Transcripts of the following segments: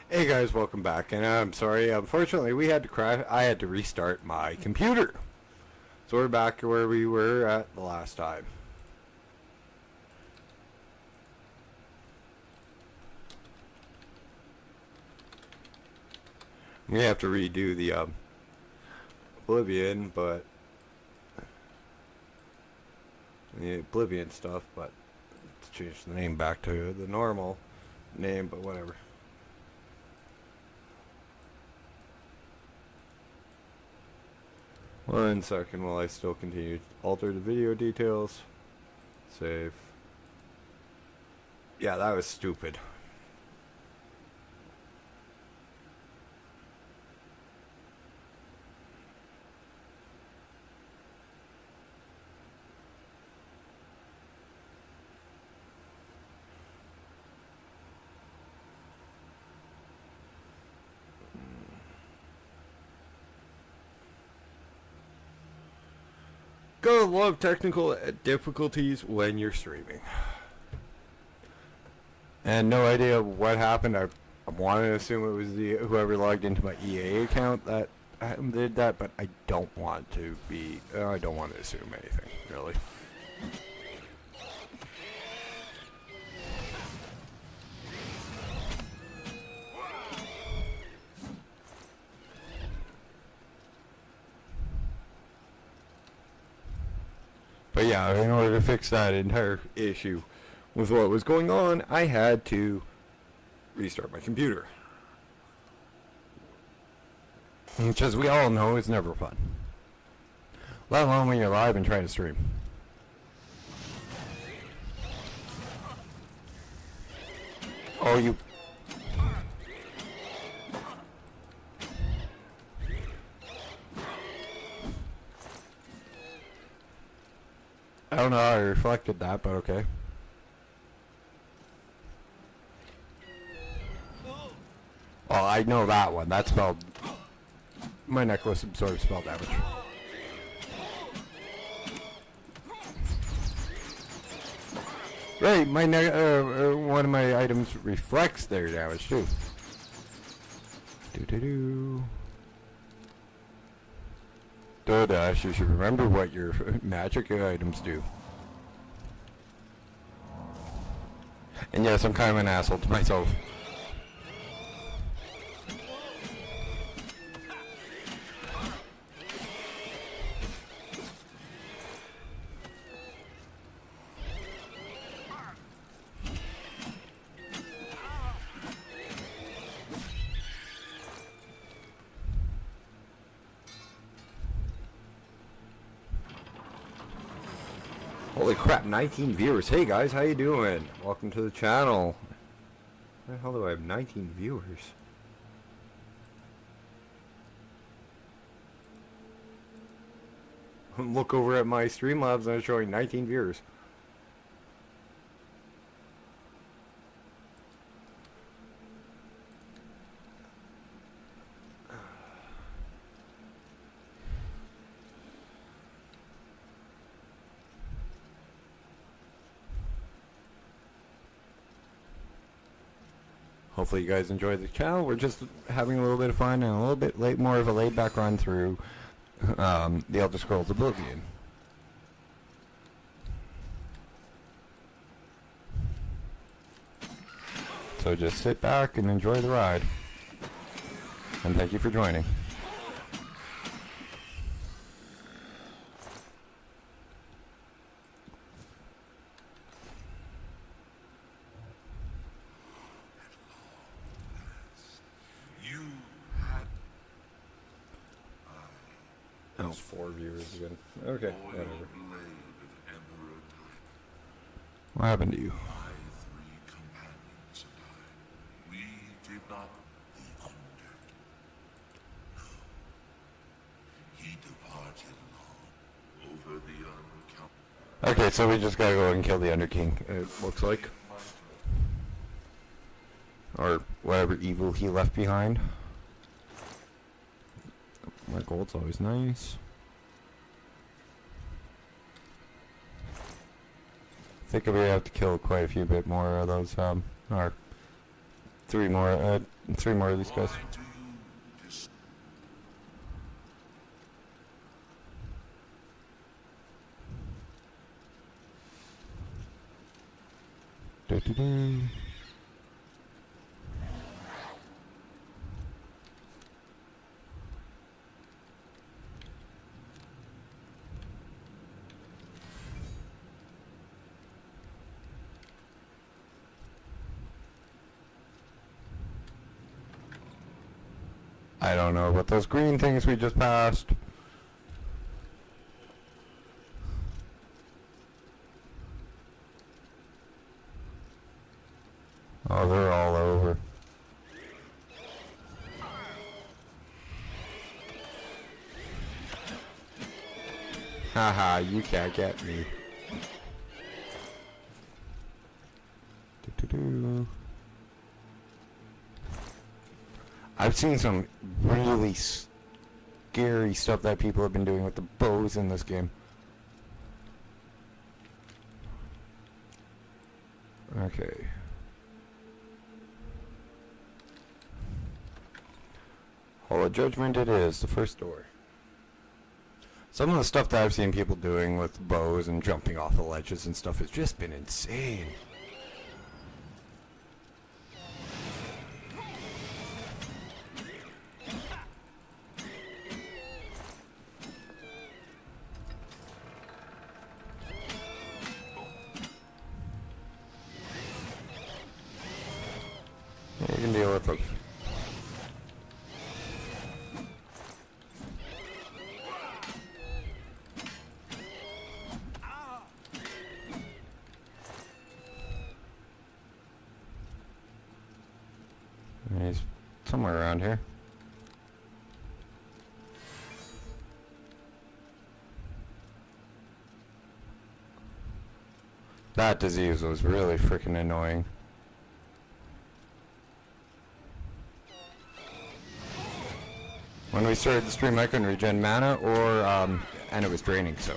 Hey guys, welcome back. And I'm sorry, unfortunately, we had to crash. I had to restart my computer. So we're back where we were at the last time. We have to redo the Oblivion, but the Oblivion stuff, but let's change the name back to the normal name, but whatever. One second while I still continue to alter the video details. Save. Yeah, that was stupid. Gotta love technical difficulties when you're streaming. And no idea what happened. I want to assume it was the whoever logged into my EA account that did that, but I don't want to be. I don't want to assume anything, really. But yeah, in order to fix that entire issue with what was going on, I had to restart my computer. Which, as we all know, is never fun. Let alone when you're live and trying to stream. Oh, you... I don't know how I reflected that, but okay. Well, I know that one. That spelled... My necklace absorbs spell damage. Right, my one of my items reflects their damage too. Doo-doo-doo. Dash, you should remember what your magic items do. And yes, I'm kind of an asshole to myself. Holy crap, 19 viewers. Hey guys, how you doing? Welcome to the channel. Why the hell do I have 19 viewers? Look over at my Streamlabs and it's showing 19 viewers. Hopefully you guys enjoy the channel. We're just having a little bit of fun and a little bit more of a laid-back run through the Elder Scrolls Oblivion. So just sit back and enjoy the ride. And thank you for joining. Oh, 4 viewers again. Okay, whatever. What happened to you? My 3 companions and I, we did not wander. No. He departed long over the Okay, so we just gotta go and kill the Underking, it looks like. Or whatever evil he left behind. My gold's always nice. I think we have to kill quite a few bit more of those, or Three more of these guys. Why do you dis- Do-do-do. I don't know about those green things we just passed. Oh, they're all over. Haha, you can't get me. Do-do-do. I've seen some really scary stuff that people have been doing with the bows in this game. Okay. Hall of Judgment it is, the first door. Some of the stuff that I've seen people doing with bows and jumping off the ledges and stuff has just been insane. Yeah, you can deal with them. He's somewhere around here. That disease was really freaking annoying. When we started the stream, I couldn't regen mana, and it was draining, so.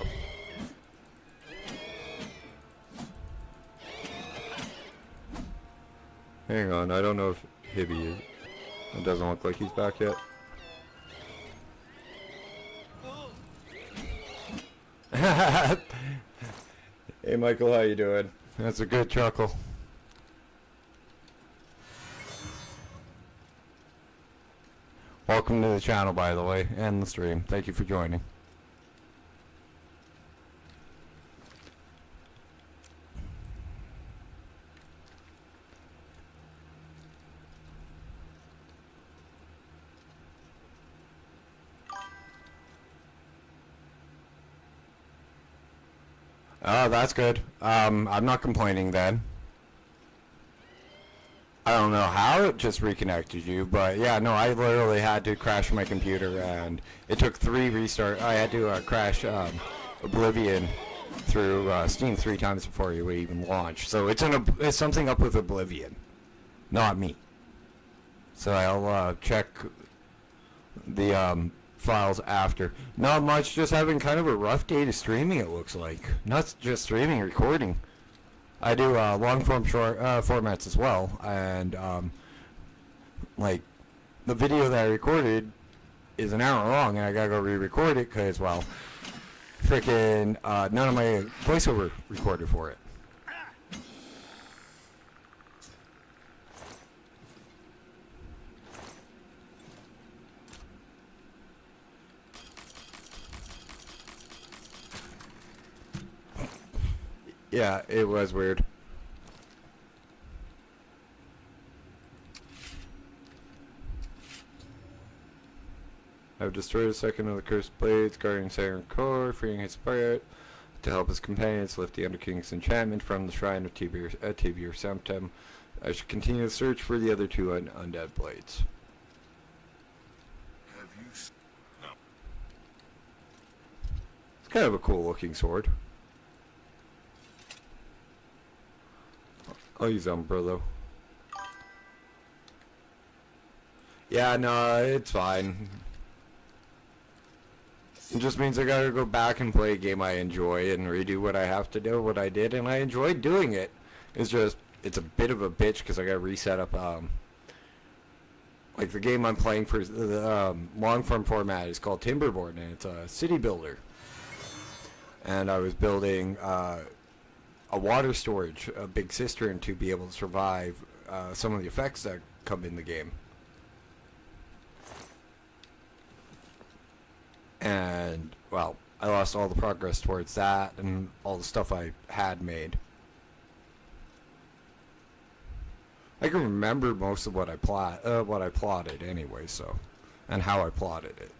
Hang on, I don't know if Hibby is. It doesn't look like he's back yet. Hey Michael, how you doing? That's a good chuckle. Welcome to the channel, by the way, and the stream. Thank you for joining. Oh, that's good. I'm not complaining then. I don't know how it just reconnected you, but yeah, no, I literally had to crash my computer, and it took 3 restarts. I had to crash Oblivion through Steam 3 times before you would even launch. So it's something up with Oblivion, not me. So I'll check the files after. Not much, just having kind of a rough day to streaming, it looks like. Not just streaming, recording. I do long form short formats as well, and like the video that I recorded is an hour long, and I gotta go re-record it because, well, freaking none of my voiceover recorded for it. Yeah, it was weird. I've destroyed a second of the cursed blades, guarding Siren Core, freeing his spirit to help his companions lift the Underking's enchantment from the shrine of Tibir Sanctum. I should continue the search for the other 2 undead blades. Have you no. It's kind of a cool looking sword. I'll use Umbra though. Yeah, no, it's fine. It just means I gotta go back and play a game I enjoy and redo what I have to do, what I did, and I enjoyed doing it. It's just, it's a bit of a bitch because I gotta reset up like the game I'm playing for the long form format is called Timberborn, and it's a city builder. And I was building a water storage, a big cistern, to be able to survive some of the effects that come in the game. And, well, I lost all the progress towards that and all the stuff I had made. I can remember most of what I plotted anyway, so, and how I plotted it.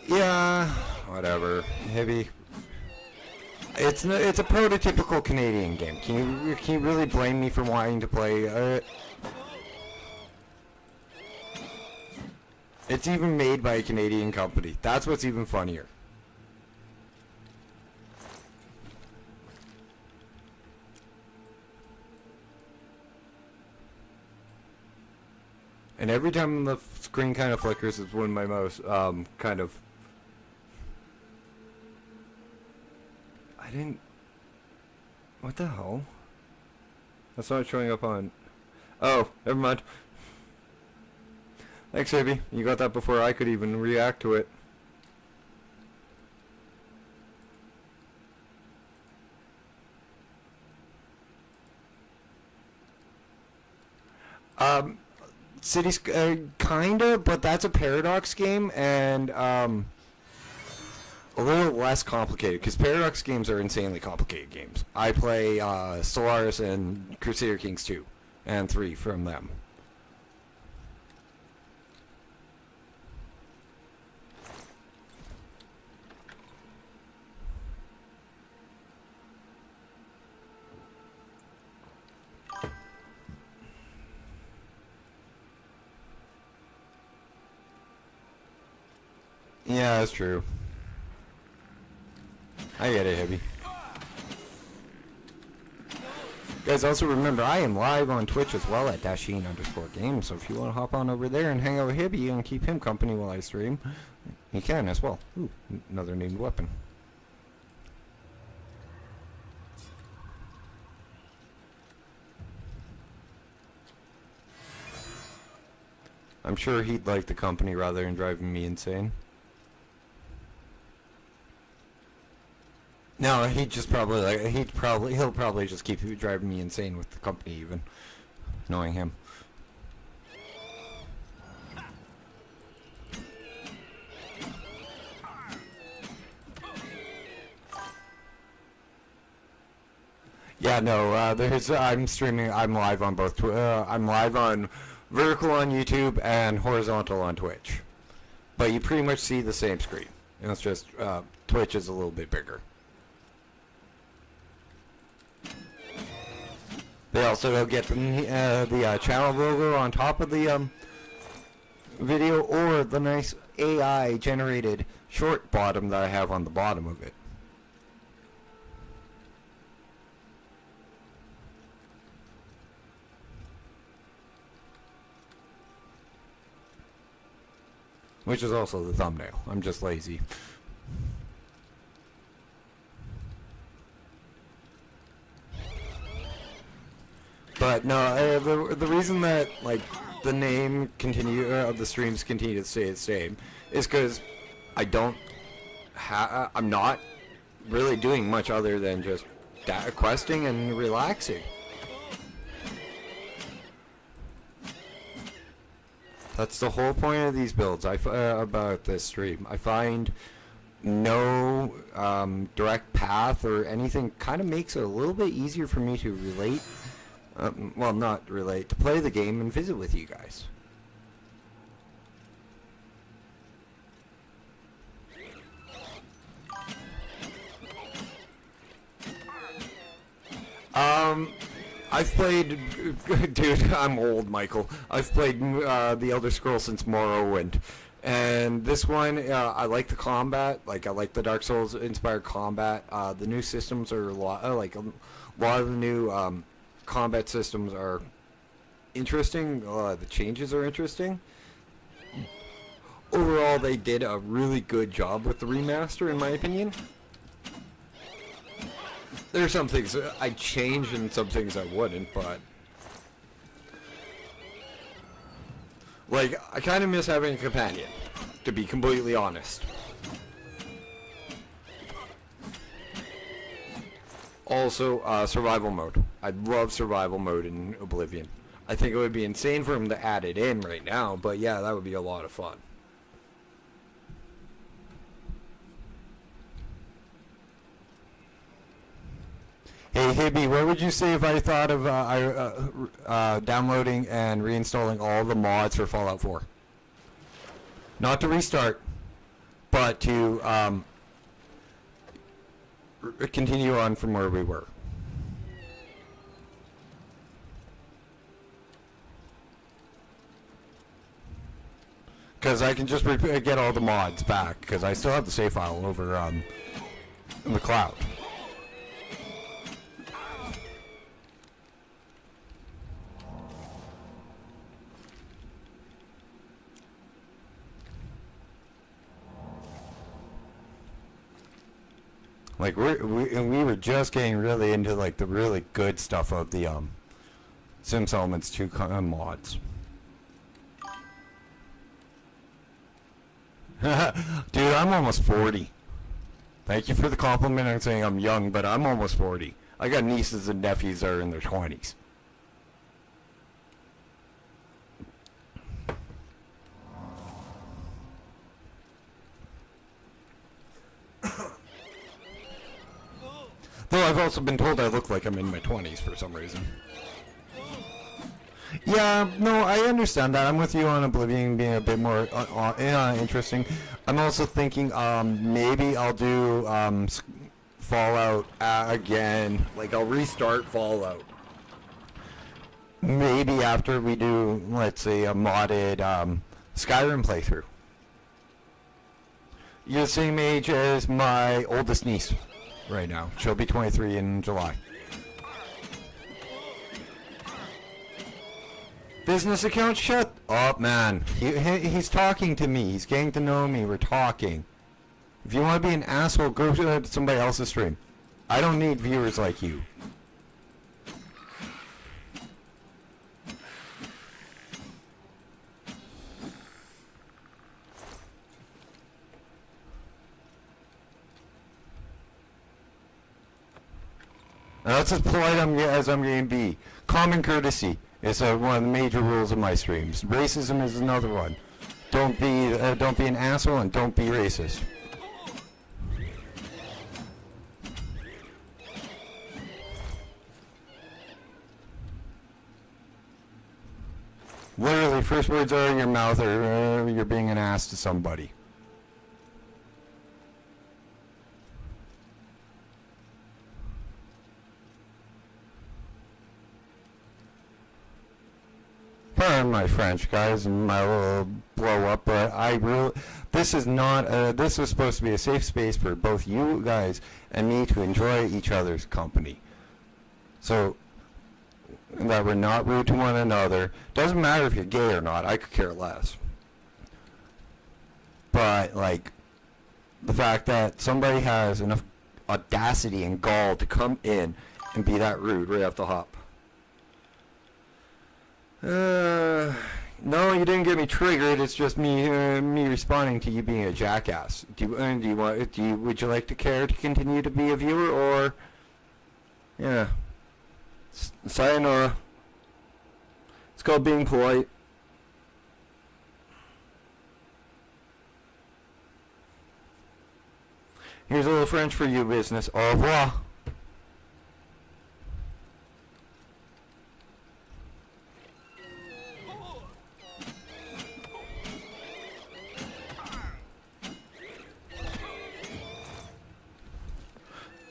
Yeah, whatever. Heavy. It's a prototypical Canadian game. Can you really blame me for wanting to play it? It's even made by a Canadian company. That's what's even funnier. And every time the screen kind of flickers, it's one of my most kind of. I didn't. What the hell? That's not showing up on. Oh, never mind. Thanks, Abby. You got that before I could even react to it. Cities, kinda, but that's a Paradox game, and a little less complicated, because Paradox games are insanely complicated games. I play Stellaris and Crusader Kings 2 and 3 from them. Yeah, that's true. I get it, Heavy. Guys, also remember, I am live on Twitch as well at Dashin_games, so if you want to hop on over there and hang out with Hibby and keep him company while I stream, you can as well. Ooh, another named weapon. I'm sure he'd like the company rather than driving me insane. No, he'd just probably like he'll probably just keep driving me insane with the company, even knowing him. Yeah, no, I'm streaming. I'm live on both. I'm live on vertical on YouTube and horizontal on Twitch. But you pretty much see the same screen. And it's just Twitch is a little bit bigger. They also don't get the channel logo on top of the video, or the nice AI generated short bottom that I have on the bottom of it. Which is also the thumbnail. I'm just lazy. But no, the reason that like the name of the streams continue to stay the same is because I'm not really doing much other than just questing and relaxing. That's the whole point of these builds. About this stream, I find no direct path or anything. Kind of makes it a little bit easier for me to relate. Well, not relate, to play the game and visit with you guys. I've played, dude, I'm old, Michael. I've played The Elder Scrolls since Morrowind. And this one, I like the combat. Like, I like the Dark Souls inspired combat. The new systems are a lot of the new combat systems are interesting. The changes are interesting. Overall, they did a really good job with the remaster, in my opinion. There are some things I'd change and some things I wouldn't, but... Like, I kind of miss having a companion, to be completely honest. Also, survival mode. I love survival mode in Oblivion. I think it would be insane for him to add it in right now, but yeah, that would be a lot of fun. Hey, Hibby, what would you say if I thought of downloading and reinstalling all the mods for Fallout 4? Not to restart, but to continue on from where we were. Because I can just get all the mods back, because I still have the save file over in the cloud. Like we were just getting really into like the really good stuff of the Sims Elements 2 mods. Dude, I'm almost 40. Thank you for the compliment on saying I'm young, but I'm almost 40. I got nieces and nephews that are in their 20s. Though I've also been told I look like I'm in my 20s for some reason. Yeah, no, I understand that. I'm with you on Oblivion being a bit more interesting. I'm also thinking maybe I'll do Fallout again. Like, I'll restart Fallout. Maybe after we do, let's say, a modded Skyrim playthrough. You're the same age as my oldest niece right now. She'll be 23 in July. Business account? Shut up, man. He's talking to me. He's getting to know me. We're talking. If you want to be an asshole, go to somebody else's stream. I don't need viewers like you. And that's as polite as I'm going to be. Common courtesy is one of the major rules of my streams. Racism is another one. Don't be an asshole and don't be racist. Literally, first words out of your mouth are you're being an ass to somebody. Pardon my French, guys, and my little blow up, but this is not, this was supposed to be a safe space for both you guys and me to enjoy each other's company. So, that we're not rude to one another. Doesn't matter if you're gay or not, I could care less. But, like, the fact that somebody has enough audacity and gall to come in and be that rude right off the hop. No, you didn't get me triggered. It's just me responding to you being a jackass. Would you like to care to continue to be a viewer, or yeah, sayonara. It's called being polite. Here's a little French for you, business. Au revoir.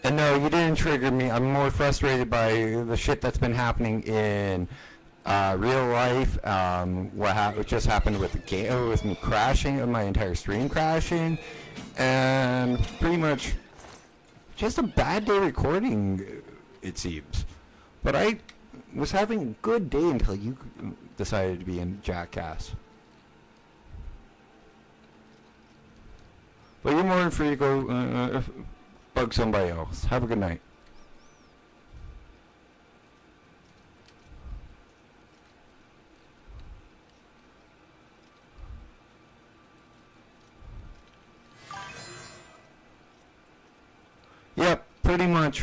And no, you didn't trigger me. I'm more frustrated by the shit that's been happening in real life. What just happened with the game, with me crashing, my entire stream crashing, and pretty much just a bad day recording, it seems. But I was having a good day until you decided to be in Jackass. But you're more than free to go bug somebody else. Have a good night. pretty much.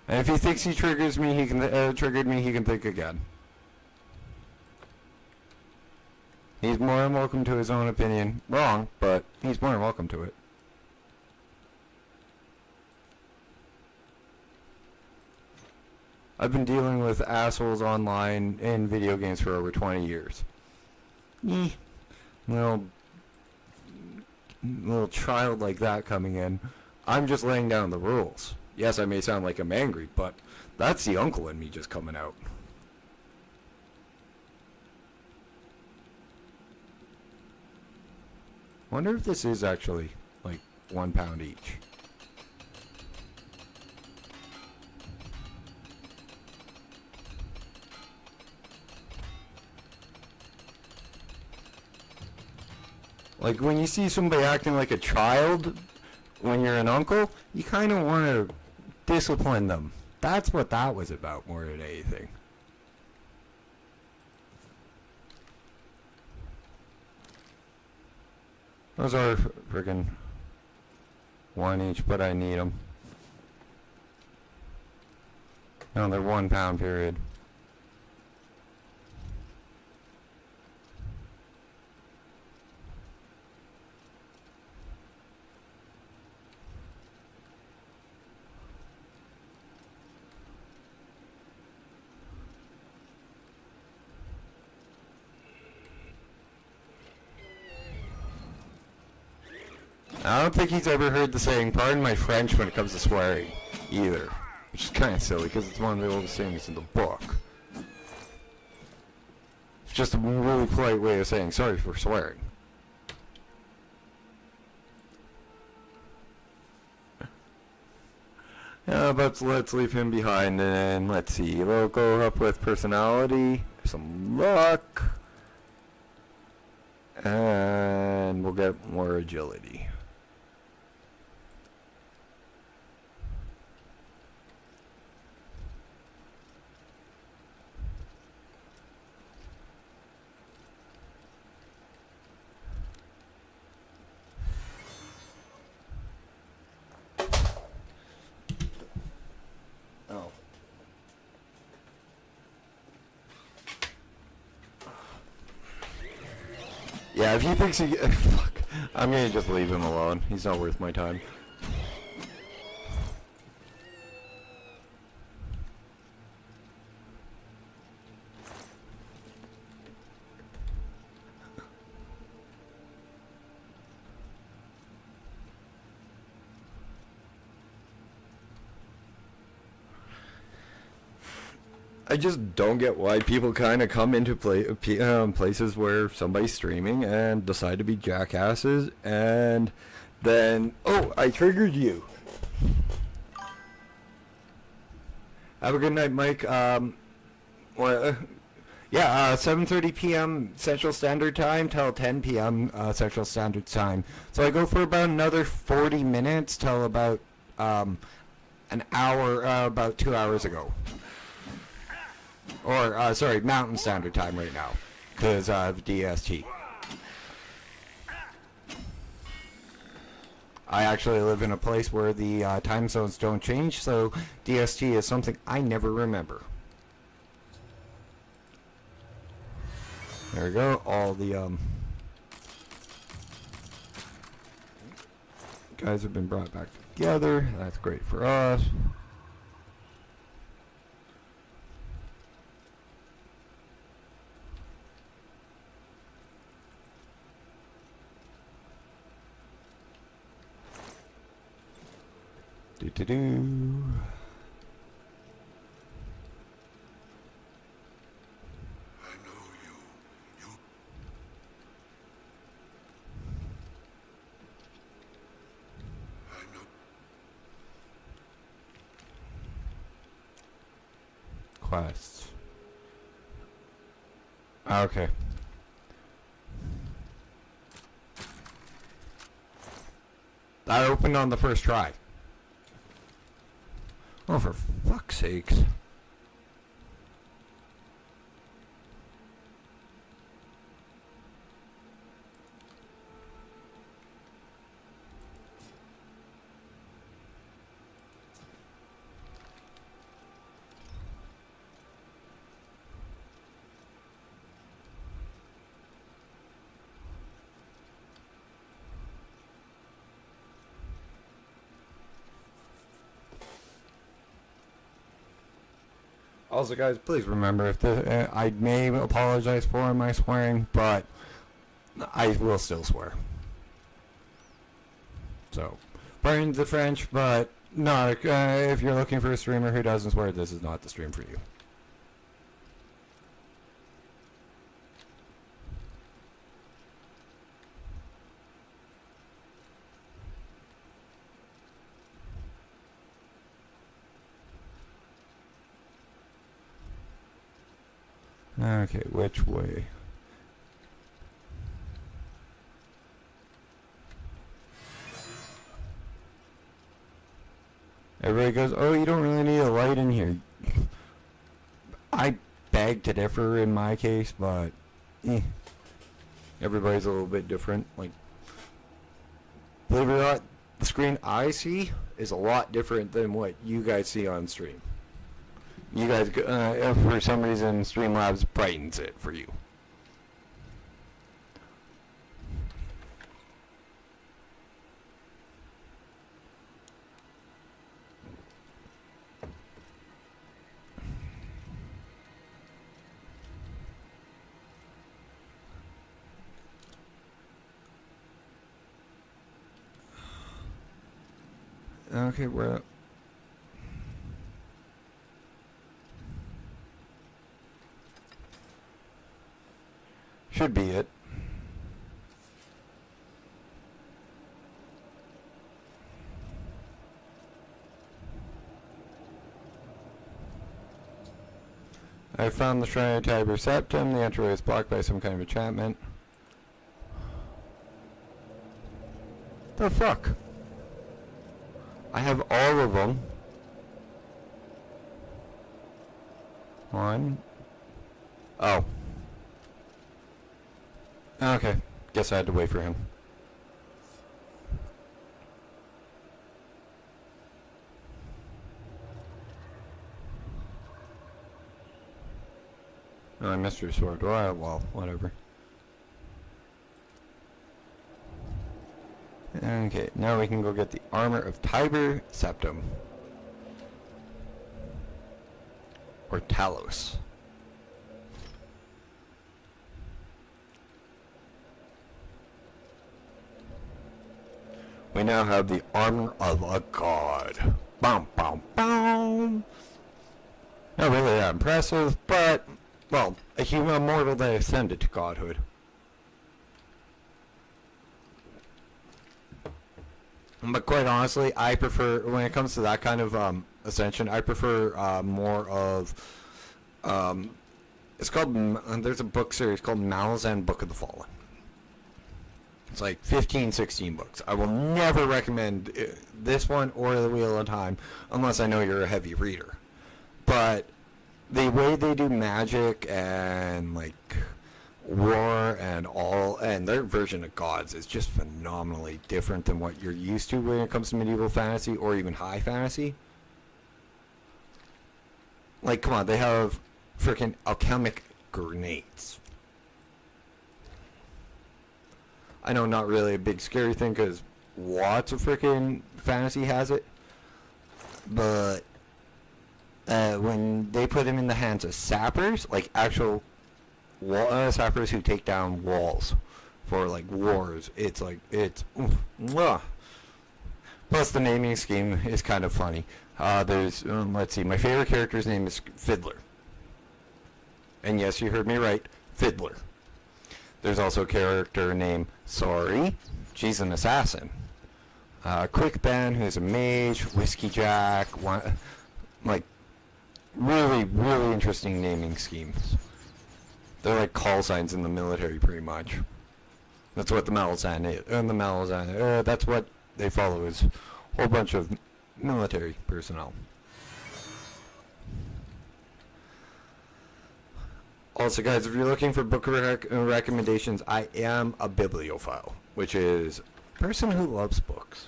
And if he thinks he triggers me, he can triggered me. He can think again. He's more than welcome to his own opinion. Wrong, but he's more than welcome to it. I've been dealing with assholes online in video games for over 20 years. Little child like that coming in. I'm just laying down the rules. Yes, I may sound like I'm angry, but that's the uncle in me just coming out. Wonder if this is actually like £1 each. Like when you see somebody acting like a child when you're an uncle, you kind of want to discipline them. That's what that was about more than anything. Those are friggin' 1 each, but I need them. No, they're £1 period. I don't think he's ever heard the saying, pardon my French, when it comes to swearing, either. Which is kind of silly, because it's one of the oldest sayings in the book. It's just a really polite way of saying sorry for swearing. But let's leave him behind, and let's see. We'll go up with personality, some luck, and we'll get more agility. Yeah, if he thinks he... Fuck. I'm gonna just leave him alone. He's not worth my time. I just don't get why people kind of come into places where somebody's streaming and decide to be jackasses, and then, oh, I triggered you. Have a good night, Mike. Yeah, 7:30 p.m. Central Standard Time till 10 p.m. Central Standard Time. So I go for about another 40 minutes till about an hour, about 2 hours ago. Or, sorry, Mountain Standard Time right now, because of DST. I actually live in a place where the time zones don't change, so DST is something I never remember. There we go, all the guys have been brought back together. That's great for us. Do-do-do. I know you. I know. Quests. Okay. That opened on the first try. Oh, for fuck's sakes. Also, guys, please remember, if I may apologize for my swearing, but I will still swear. So, pardon the French, but not if you're looking for a streamer who doesn't swear, this is not the stream for you. Okay, which way? Everybody goes, oh, you don't really need a light in here. I beg to differ in my case, but everybody's a little bit different. Like, believe it or not, the screen I see is a lot different than what you guys see on stream. You guys, for some reason, Streamlabs brightens it for you. Okay, we're... Should be it. I found the Shrine of Tiber Septum. The entryway is blocked by some kind of enchantment. The fuck? I have all of them. One. Oh. Okay. Guess I had to wait for him. Oh, I missed your sword. Well, whatever. Okay, now we can go get the Armor of Tiber Septum. Or Talos. We now have the Armor of a God. Bum, bum, bum. Not really that impressive, but, well, a human mortal that ascended to godhood. But quite honestly, I prefer, when it comes to that kind of ascension, I prefer more of, it's called, there's a book series called Malazan Book of the Fallen. It's like 15, 16 books. I will never recommend this one or The Wheel of Time unless I know you're a heavy reader. But the way they do magic and like war and all, and their version of gods is just phenomenally different than what you're used to when it comes to medieval fantasy or even high fantasy. Like, come on, they have freaking alchemic grenades. I know, not really a big scary thing because lots of freaking fantasy has it, but when they put them in the hands of sappers, like actual sappers who take down walls for like wars, it's like, it's mwah. Plus the naming scheme is kind of funny. There's let's see, my favorite character's name is Fiddler, and yes, you heard me right, Fiddler. There's also a character named Sorry, she's an assassin. Quick Ben, who's a mage. Whiskey Jack, like really, really interesting naming schemes. They're like call signs in the military, pretty much. That's what the Malazan is. That's what they follow, is a whole bunch of military personnel. Also, guys, if you're looking for book recommendations, I am a bibliophile, which is a person who loves books.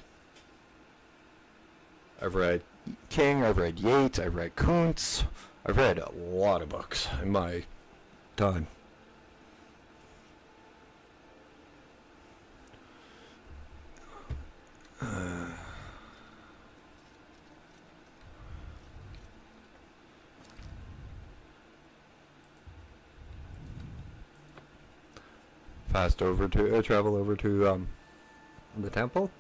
I've read King, I've read Yeats, I've read Kuntz. I've read a lot of books in my time. passed over to travel over to the temple.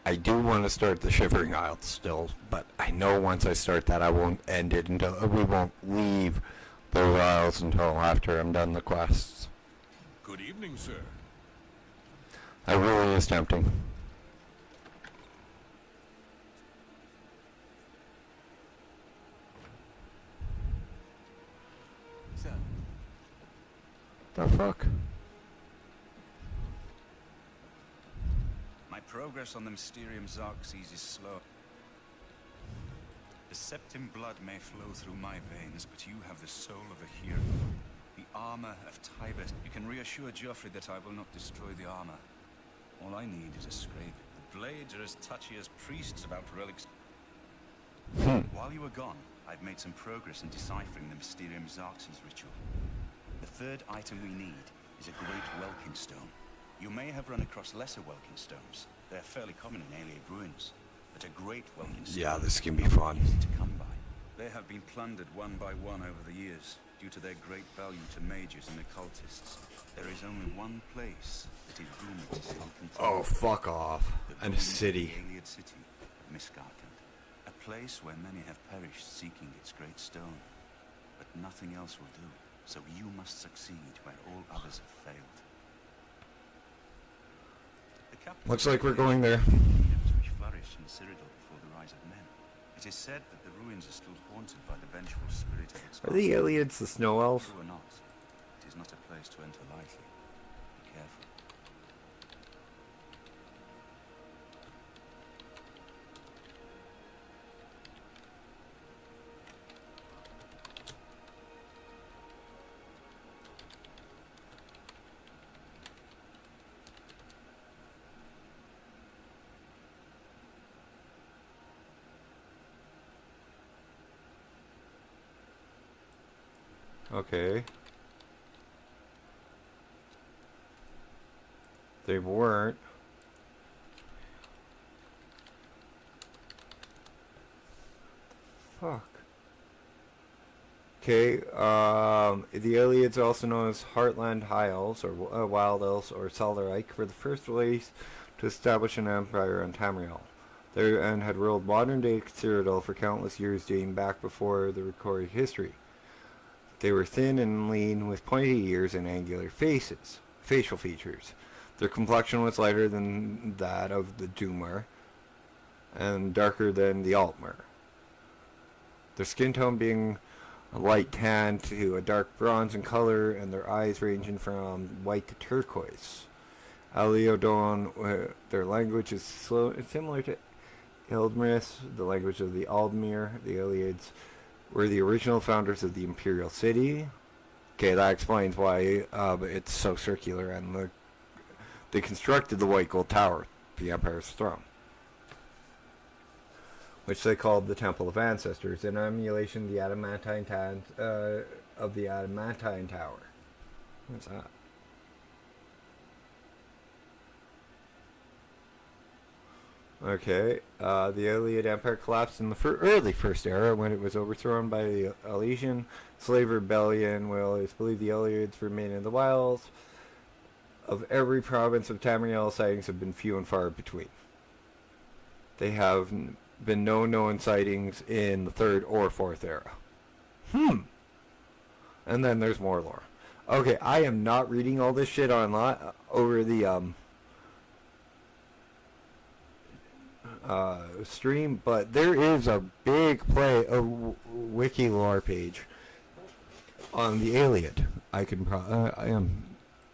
I do want to start the Shivering Isles still, but I know once I start that I won't end it until we won't leave those isles until after I'm done the quests. Good evening, sir. That really is tempting. Sir, The fuck? my progress on the Mysterium Xerxes is slow. The Septim blood may flow through my veins, but you have the soul of a hero. The armor of Tibet. You can reassure Geoffrey that I will not destroy the armor. All I need is a scrape. The blades are as touchy as priests about relics. While you were gone, I've made some progress in deciphering the Mysterium Xerxes ritual. The third item we need is a great Welkin stone. You may have run across lesser Welkin stones. They're fairly common in Ayleid ruins. But a great Welkin stone... Yeah, this can be fun. ...easy to come by. They have been plundered one by one over the years, due to their great value to mages and occultists. There is only one place that is rumored to still contain... Oh, fuck off. And a city. The Ayleid city of Miskarkand. A place where many have perished seeking its great stone. But nothing else will do, so you must succeed where all others have failed. The capital Looks like we're going there. which flourished in Cyrodiil before the rise of men. It is said that the ruins are still haunted by the vengeful spirit of its Are the Ayleids the snow elves? True or not, it is not a place to enter lightly. Be careful. Okay. They weren't. Fuck. Okay, the Ayleids are also known as Heartland High Elves, or Wild Elves, or Saldarike, were the first race to establish an empire on Tamriel. They and had ruled modern-day Cyrodiil for countless years, dating back before the recorded history. They were thin and lean, with pointy ears and angular facial features. Their complexion was lighter than that of the Dumar, and darker than the Altmer. Their skin tone being a light tan to a dark bronze in color, and their eyes ranging from white to turquoise. Aliodon, their language is similar to Ildmaris, the language of the Aldmir. The Ayleids were the original founders of the Imperial City. Okay, that explains why it's so circular, and they constructed the White Gold Tower, the Empire's throne, which they called the Temple of Ancestors, in emulation of the Adamantine Tower. What's that? Okay, the Ayleid Empire collapsed in the early First Era when it was overthrown by the Elysian slave rebellion. Well, it's believed the Ayleids remain in the wilds. Of every province of Tamriel, sightings have been few and far between. They have been no known sightings in the Third or Fourth Era. And then there's more lore. Okay, I am not reading all this shit online over the stream, but there is a big wiki lore page on the Ayleid.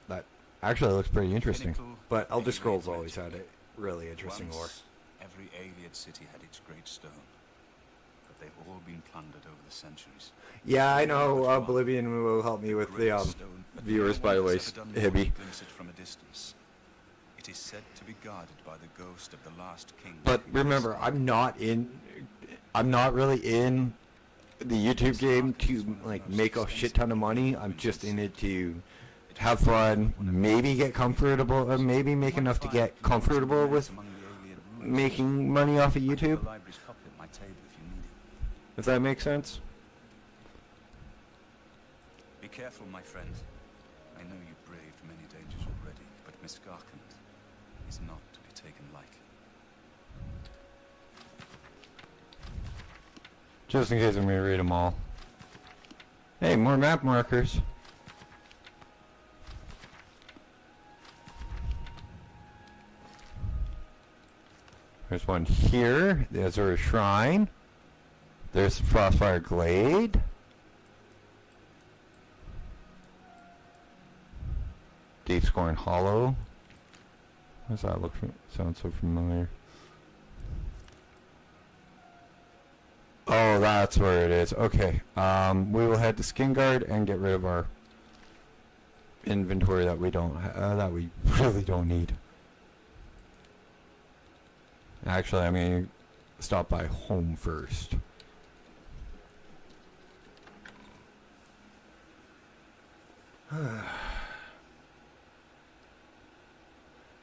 That actually looks pretty interesting. But Elder Scrolls always had a really interesting lore. Every Ayleid city had its great stone, but they've all been plundered over the centuries. Yeah, I know. Oblivion will help me with the viewers, by the way, Hibby. From a distance. It is said to be guarded by the ghost of the last king. But remember, I'm not really in the YouTube game to like make a shit ton of money. I'm just in it to have fun, maybe get comfortable, or maybe make enough to get comfortable with making money off of The YouTube, library's copy at my table if you need it. if that makes sense. Be careful, my friend. I know you've braved many dangers already, but Miss Garkant is not to be taken lightly. Just in case I'm going to read them all. Hey, more map markers. There's one here. There's our shrine. There's Frostfire Glade. Deep Scorn Hollow. What does that look? Sound so familiar. Oh, that's where it is. Okay. We will head to Skingard and get rid of our inventory that we don't that we really don't need. Actually, I'm going to stop by home first.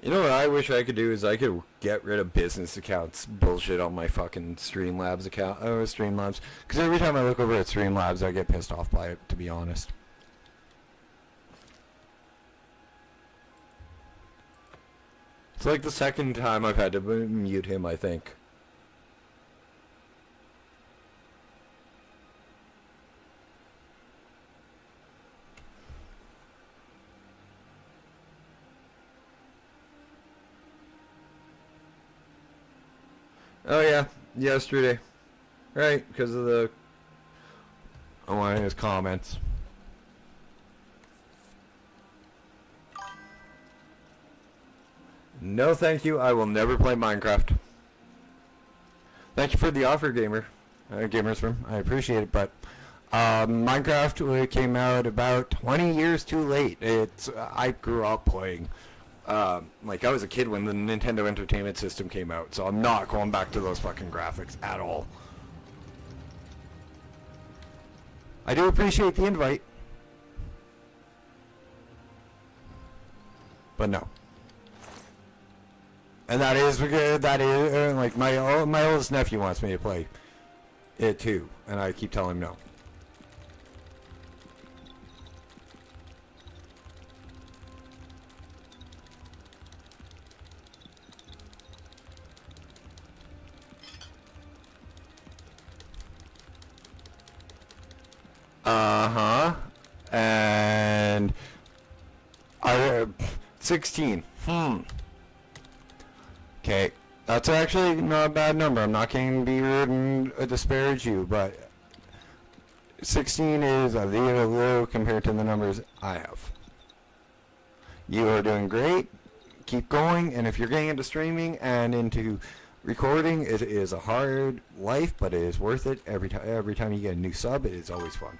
You know what I wish I could do is I could get rid of business accounts bullshit on my fucking Streamlabs account. Oh, Streamlabs. Because every time I look over at Streamlabs, I get pissed off by it, to be honest. It's like the second time I've had to mute him, I think. Oh yeah, yesterday. Right, because of the... one of his comments. No thank you, I will never play Minecraft. Thank you for the offer, Gamers Room. I appreciate it, but... Minecraft came out about 20 years too late. I grew up playing... like, I was a kid when the Nintendo Entertainment System came out, so I'm not going back to those fucking graphics at all. I do appreciate the invite. But no. And that is because, like, my oldest nephew wants me to play it too, and I keep telling him no. Uh-huh. And... 16. Okay. That's actually not a bad number. I'm not going to be rude and disparage you, but... 16 is a little low compared to the numbers I have. You are doing great. Keep going, and if you're getting into streaming and into recording, it is a hard life, but it is worth it. Every time you get a new sub, it is always fun.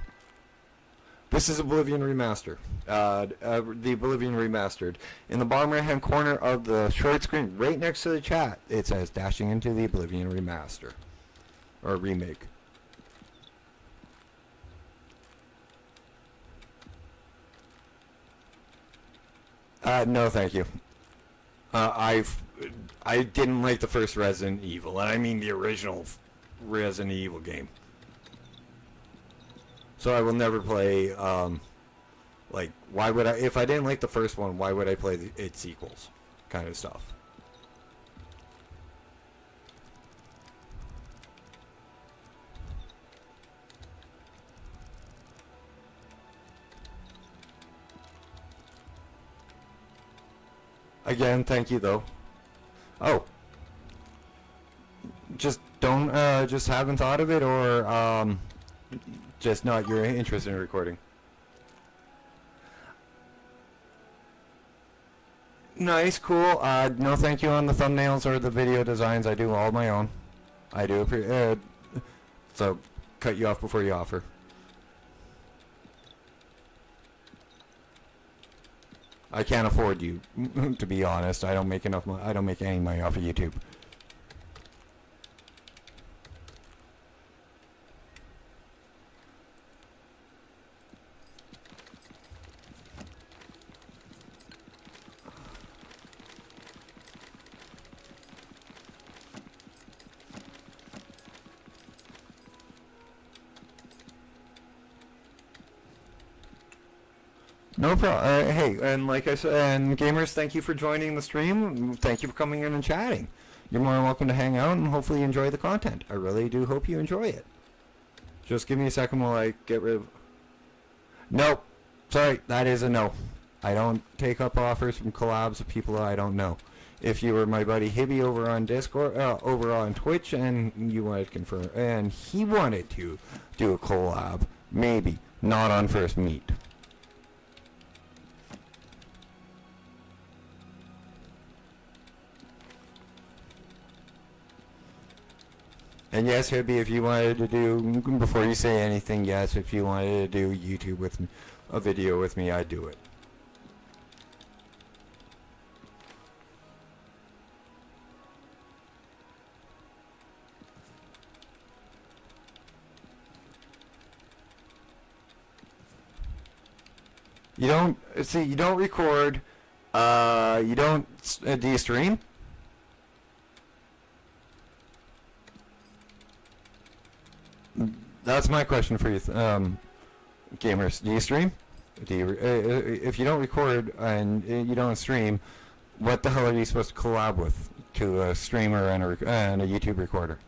This is Oblivion Remastered. The Oblivion Remastered. In the bottom right hand corner of the short screen, right next to the chat, it says dashing into the Oblivion Remaster. Or Remake. No thank you. I didn't like the first Resident Evil, and I mean the original Resident Evil game. So I will never play, like, why would I, if I didn't like the first one, why would I play its sequels, kind of stuff. Again, thank you though. Oh. Just don't, just haven't thought of it, or, just not your interest in recording. Nice, cool. No thank you on the thumbnails or the video designs. I do all my own. I do so cut you off before you offer. I can't afford you, to be honest. I don't make enough money. I don't make any money off of YouTube. No problem. Hey, and like I said, and gamers, thank you for joining the stream. Thank you for coming in and chatting. You're more than welcome to hang out and hopefully enjoy the content. I really do hope you enjoy it. Just give me a second while I get rid of... Nope. Sorry, that is a no. I don't take up offers from collabs of people I don't know. If you were my buddy Hibby over on Discord, over on Twitch, and you wanted to confirm, and he wanted to do a collab, maybe, not on first meet. And yes, Hibby, if you wanted to do, before you say anything, yes, if you wanted to do YouTube with me, a video with me, I'd do it. You don't, see, you don't record, you don't, do you stream? That's my question for you, gamers. Do you stream? Do you, if you don't record and you don't stream, what the hell are you supposed to collab with to a streamer and a YouTube recorder?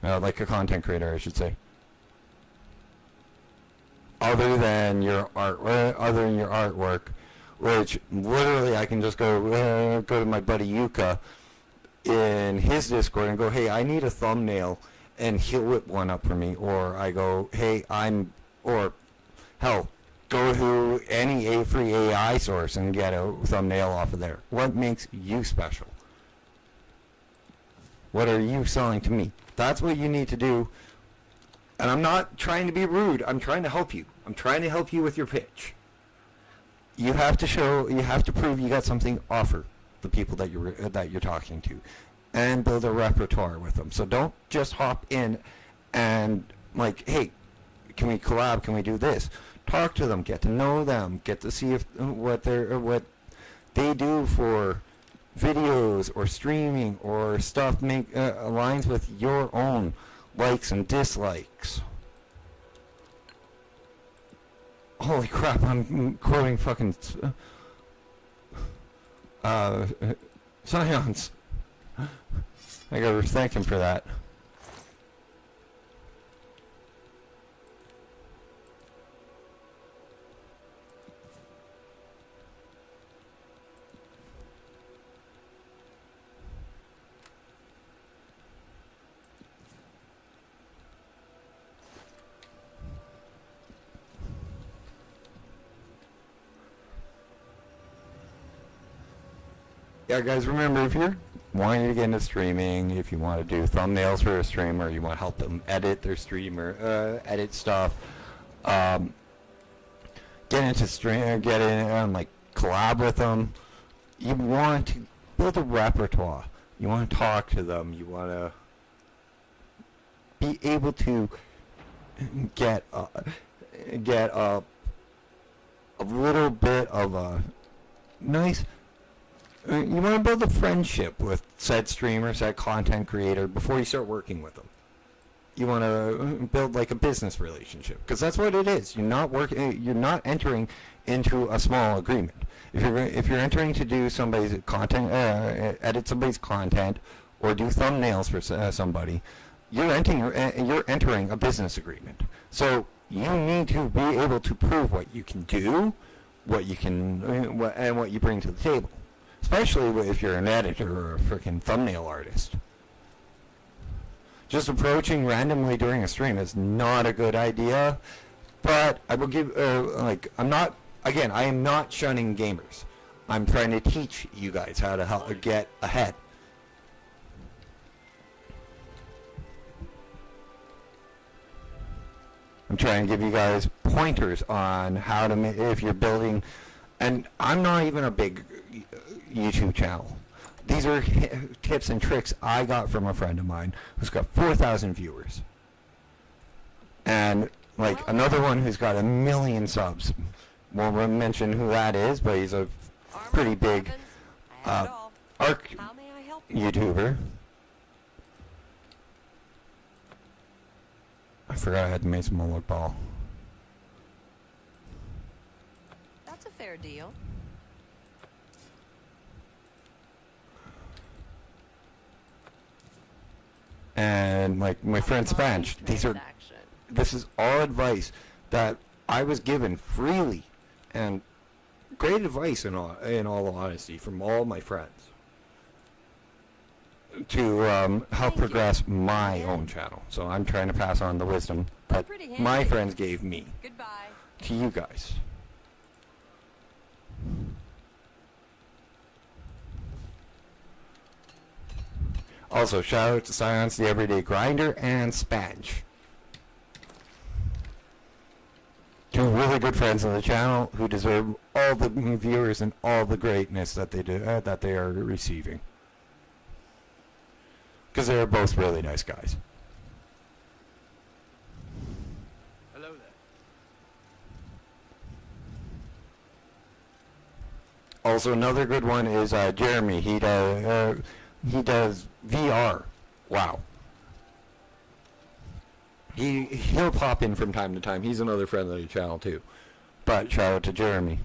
Like a content creator, I should say. Other than your artwork, which literally I can just go to my buddy Yuka in his Discord and go, hey, I need a thumbnail, and he'll whip one up for me. Or I go, hey, or hell, go to any free AI source and get a thumbnail off of there. What makes you special? What are you selling to me? That's what you need to do. And I'm not trying to be rude. I'm trying to help you. I'm trying to help you with your pitch. You have to prove you got something to offer the people that you're talking to, and build a repertoire with them. So don't just hop in and like, hey, can we collab? Can we do this? Talk to them, get to know them, get to see what they do for videos or streaming or stuff aligns with your own likes and dislikes. Holy crap, I'm quoting fucking Scions. I gotta thank him for that. Yeah, guys, remember, if you're wanting to get into streaming, if you want to do thumbnails for a streamer, you want to help them edit their streamer, edit stuff, get into stream, get in, like, collab with them, you want to build a repertoire. You want to talk to them. You want to be able to get a little bit of a nice... You want to build a friendship with said streamer, said content creator before you start working with them. You want to build like a business relationship, because that's what it is. You're not entering into a small agreement. If you're entering to do somebody's content, edit somebody's content, or do thumbnails for somebody, you're entering a business agreement. So you need to be able to prove what you can do, what you can, and what you bring to the table. Especially if you're an editor or a freaking thumbnail artist. Just approaching randomly during a stream is not a good idea, but I will give, I am not shunning gamers. I'm trying to teach you guys how to help get ahead. I'm trying to give you guys pointers on how to make, if you're building, and I'm not even a big YouTube channel. These are tips and tricks I got from a friend of mine who's got 4,000 viewers. And like another one who's got 1 million subs. Won't mention who that is, but he's a pretty big ARC YouTuber. I forgot I had to make some look ball. That's a fair deal. And like my friend Spanch, this is all advice that I was given freely, and great advice in all honesty from all my friends to help progress my own channel. So I'm trying to pass on the wisdom that my friends gave me to you guys. Also, shout out to Science, the Everyday Grinder, and Spanch. Two really good friends on the channel who deserve all the viewers and all the greatness that they do, that they are receiving. Because they're both really nice guys. Hello there. Also, another good one is Jeremy. He does VR. Wow. He'll pop in from time to time. He's another friend of the channel too. But shout out to Jeremy.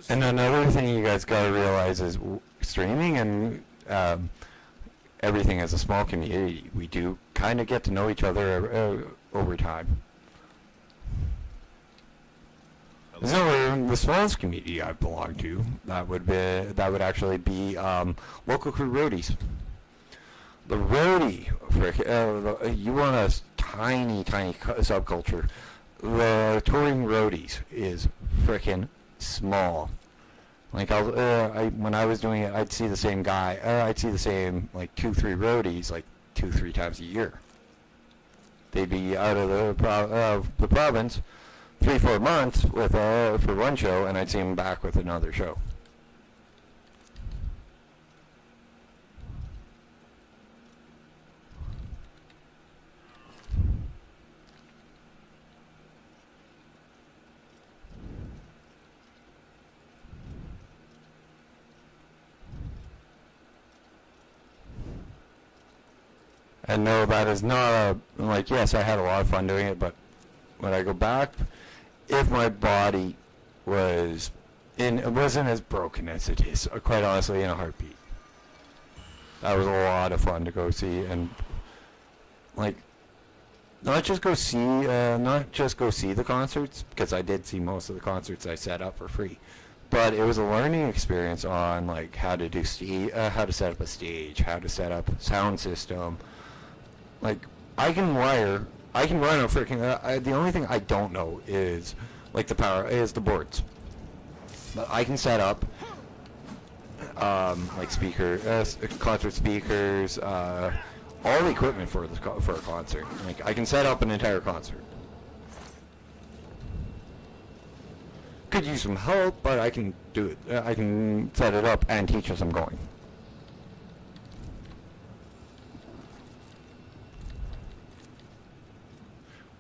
And another thing you guys gotta realize is streaming and everything as a small community, we do kind of get to know each other over time. There's nowhere the smallest community I belong to that would actually be local crew roadies. The roadie, you want a tiny subculture. The touring roadies is frickin' small. Like when I was doing it, I'd see the same guy. I'd see the same like 2-3 roadies like 2-3 times a year. They'd be out of the province 3-4 months with for one show, and I'd see them back with another show. And no, that is not like, yes, I had a lot of fun doing it, but when I go back, if my body wasn't as broken as it is, quite honestly, in a heartbeat. That was a lot of fun to go see, and like, not just go see the concerts, because I did see most of the concerts I set up for free, but it was a learning experience on like how to do how to set up a stage, how to set up a sound system. Like, I can run a freaking, the only thing I don't know is, like, the boards. But I can set up, like, concert speakers, all the equipment for a concert. Like, I can set up an entire concert. Could use some help, but I can do it. I can set it up and teach as I'm going.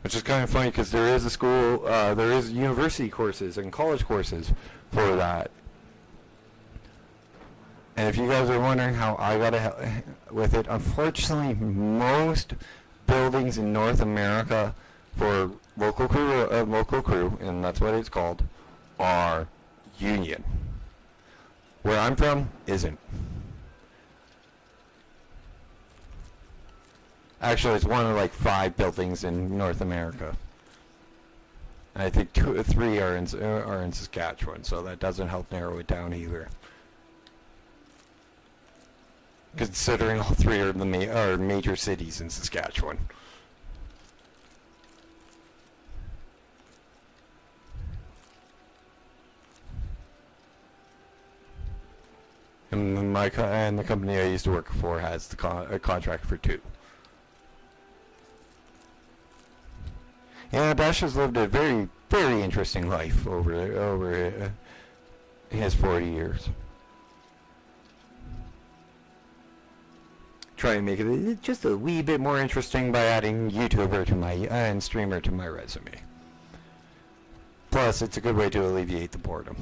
Which is kind of funny because there is a school, there is university courses and college courses for that. And if you guys are wondering how I got with it, unfortunately, most buildings in North America for local crew, and that's what it's called, are union. Where I'm from, isn't. Actually, it's one of like 5 buildings in North America. And I think 2 or 3 are in Saskatchewan, so that doesn't help narrow it down either. Considering all 3 are the major cities in Saskatchewan. And the company I used to work for has a contract for 2. Yeah, Dash has lived a very, very interesting life over his 40 years. Try and make it just a wee bit more interesting by adding YouTuber to and streamer to my resume. Plus, it's a good way to alleviate the boredom.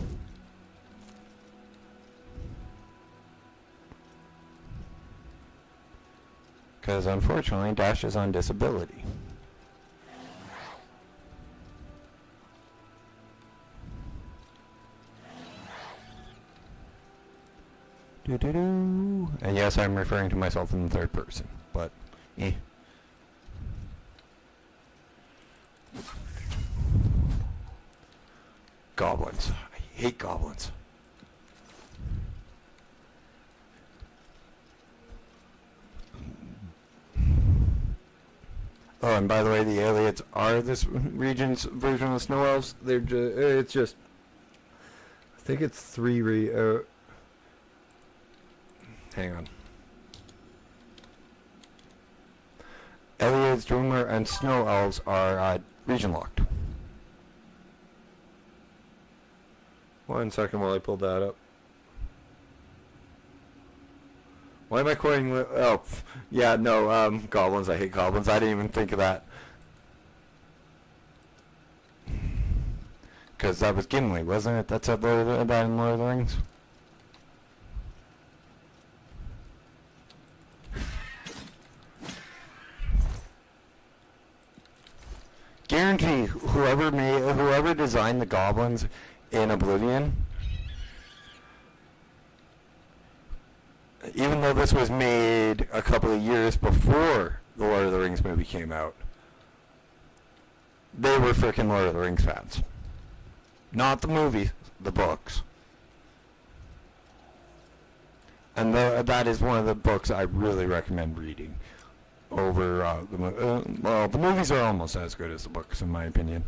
Because unfortunately, Dash is on disability. Doo-doo-doo. And yes, I'm referring to myself in the third person, but eh. Goblins. I hate goblins. Oh, and by the way, the aliens are this region's version of snow elves. They're it's just, I think it's hang on. Eliads, Dreamer, and snow elves are region locked. 1 second while I pull that up. Why am I quoting? Oh, yeah, no, goblins. I hate goblins. I didn't even think of that. Because that was Gimli, wasn't it? That said that in Lord of the Rings. Guarantee whoever designed the goblins in Oblivion, even though this was made a couple of years before the Lord of the Rings movie came out, they were frickin' Lord of the Rings fans. Not the movie, the books. And that is one of the books I really recommend reading over well, the movies are almost as good as the books in my opinion.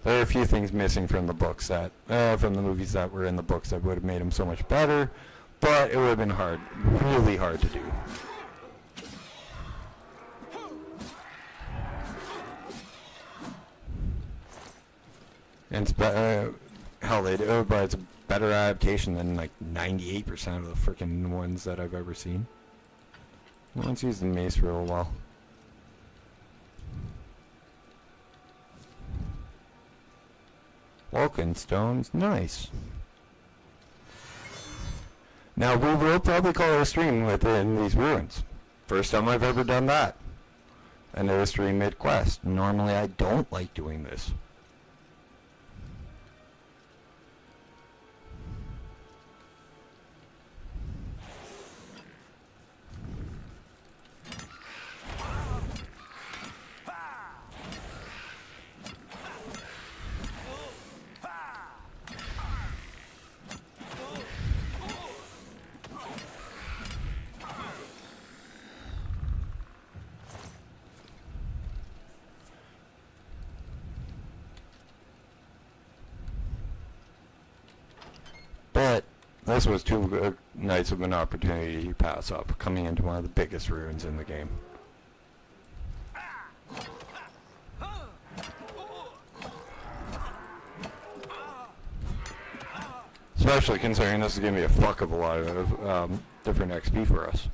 There are a few things missing from the books that from the movies that were in the books that would have made them so much better, but it would have been really hard to do. And it's hell, they do, but it's a better adaptation than like 98% of the freaking ones that I've ever seen. Let's use the mace for a while. Vulcan stones, nice. Now we will probably call a stream within these ruins. First time I've ever done that. And a stream mid-quest. Normally I don't like doing this. But this was too nice of an opportunity to pass up, coming into one of the biggest ruins in the game. Especially considering this is going to be a fuck of a lot of different XP for us.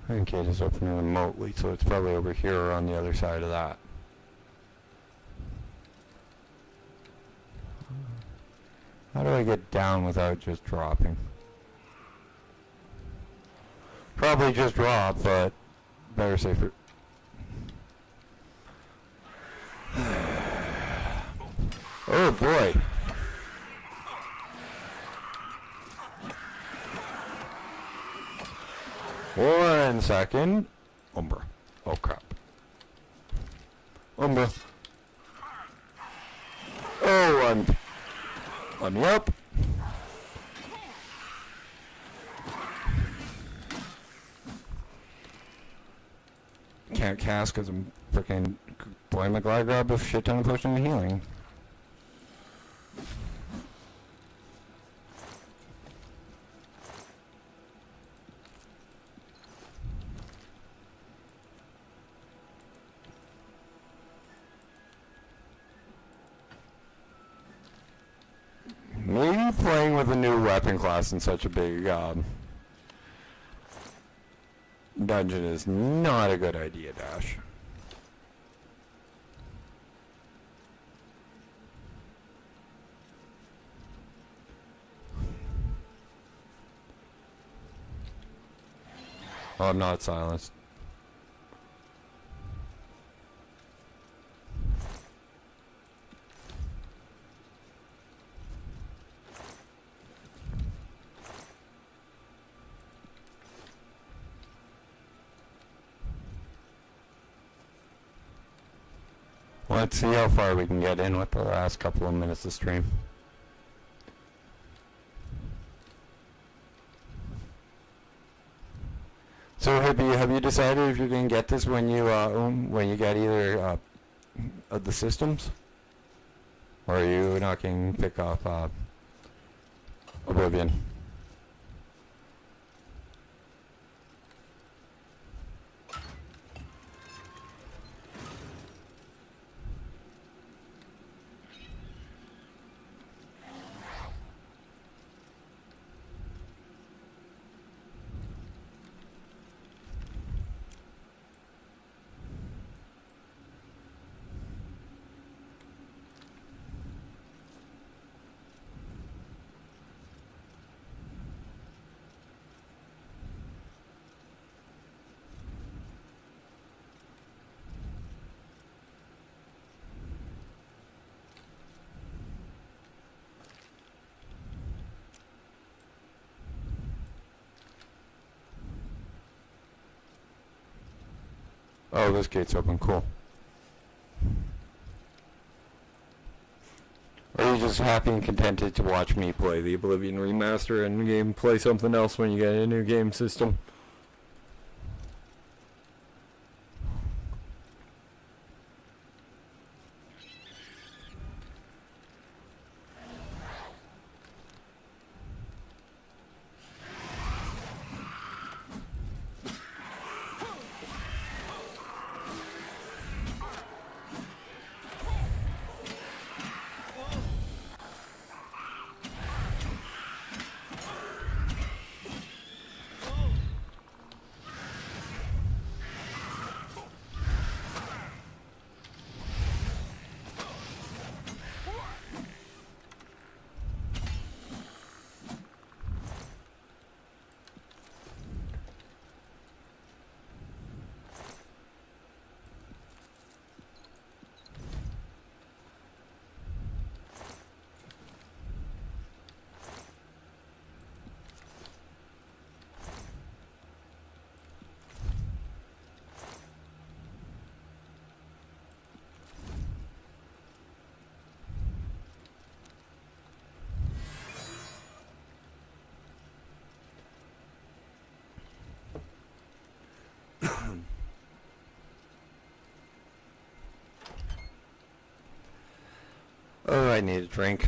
Okay, just opening remotely, so it's probably over here or on the other side of that. How do I get down without just dropping? Probably just drop, but better safer. Oh boy. One second. Umbra. Oh crap. Umbra. Oh, let me up. Can't cast because I'm freaking boy McGuire grabbed a shit ton of potion of healing. Maybe playing with a new weapon class in such a big dungeon is not a good idea, Dash. Oh, I'm not silenced. Let's see how far we can get in with the last couple of minutes of stream. So have you decided if you're gonna get this when you get either of the systems, or are you not going to pick up Oblivion? Oh, this gate's open. Cool. Or are you just happy and contented to watch me play the Oblivion Remaster and game play something else when you get a new game system? Oh, I need a drink.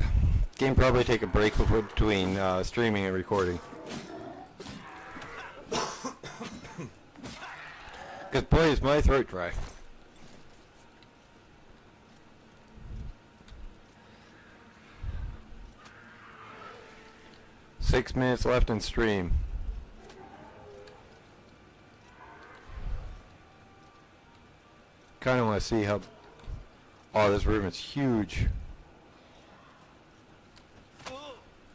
Game probably take a break between streaming and recording. Cause boy, is my throat dry. Six minutes left in stream. Kind of want to see how. Oh, this room is huge.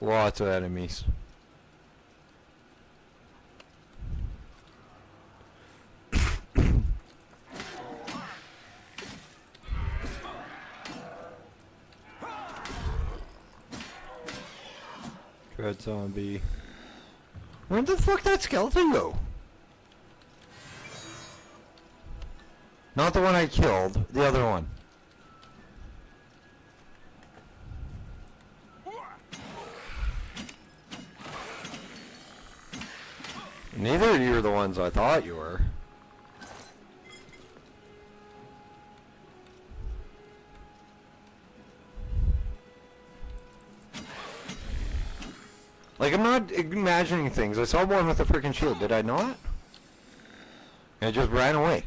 Lots of enemies. Dread zombie. Where the fuck that skeleton go? Not the one I killed, the other one. Neither of you are the ones I thought you were. Like, I'm not imagining things. I saw one with a freaking shield, did I not? And it just ran away.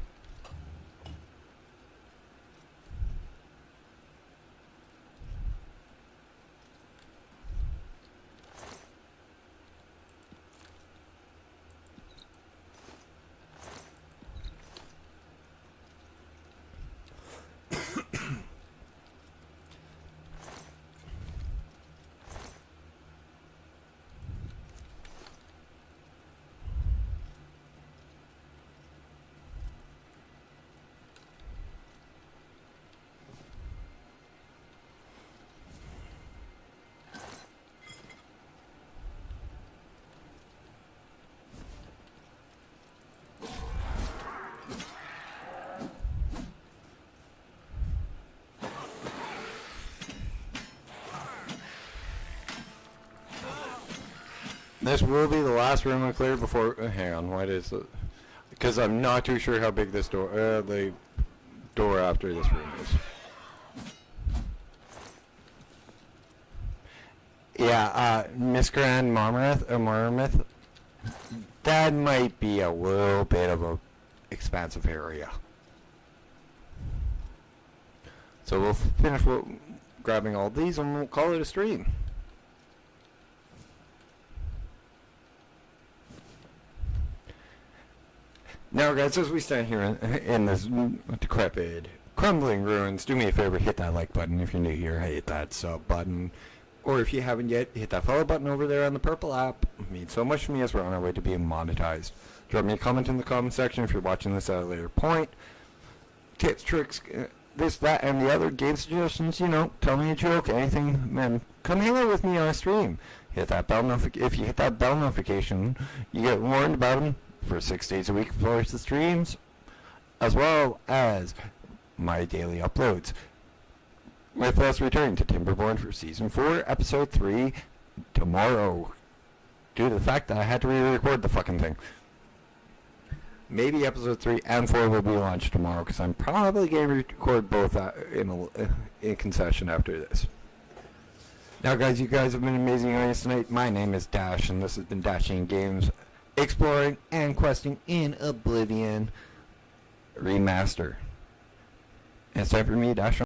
This will be the last room I clear before. Hang on, what is it? Because I'm not too sure how big this door, the door after this room is. Yeah, Miscreant Marmouth, that might be a little bit of a expansive area. So we'll finish grabbing all these and we'll call it a stream. Now guys, as we stand here in this decrepit, crumbling ruins, do me a favor, hit that like button. If you're new here, hit that sub button. Or if you haven't yet, hit that follow button over there on the purple app. It means so much to me as we're on our way to being monetized. Drop me a comment in the comment section if you're watching this at a later point. Tips, tricks, this, that, and the other game suggestions, you know, tell me a joke, anything, man, come hang out with me on a stream. Hit that bell if you hit that bell notification, you get warned about them for 6 days a week for the streams, as well as my daily uploads. With us returning to Timberborn for Season 4, Episode 3, tomorrow. Due to the fact that I had to re-record the fucking thing. Maybe Episode 3 and 4 will be launched tomorrow, because I'm probably going to record both in concession after this. Now guys, you guys have been amazing audience tonight. My name is Dash, and this has been Dashing Games, exploring and questing in Oblivion Remastered. And it's time for me, Dash.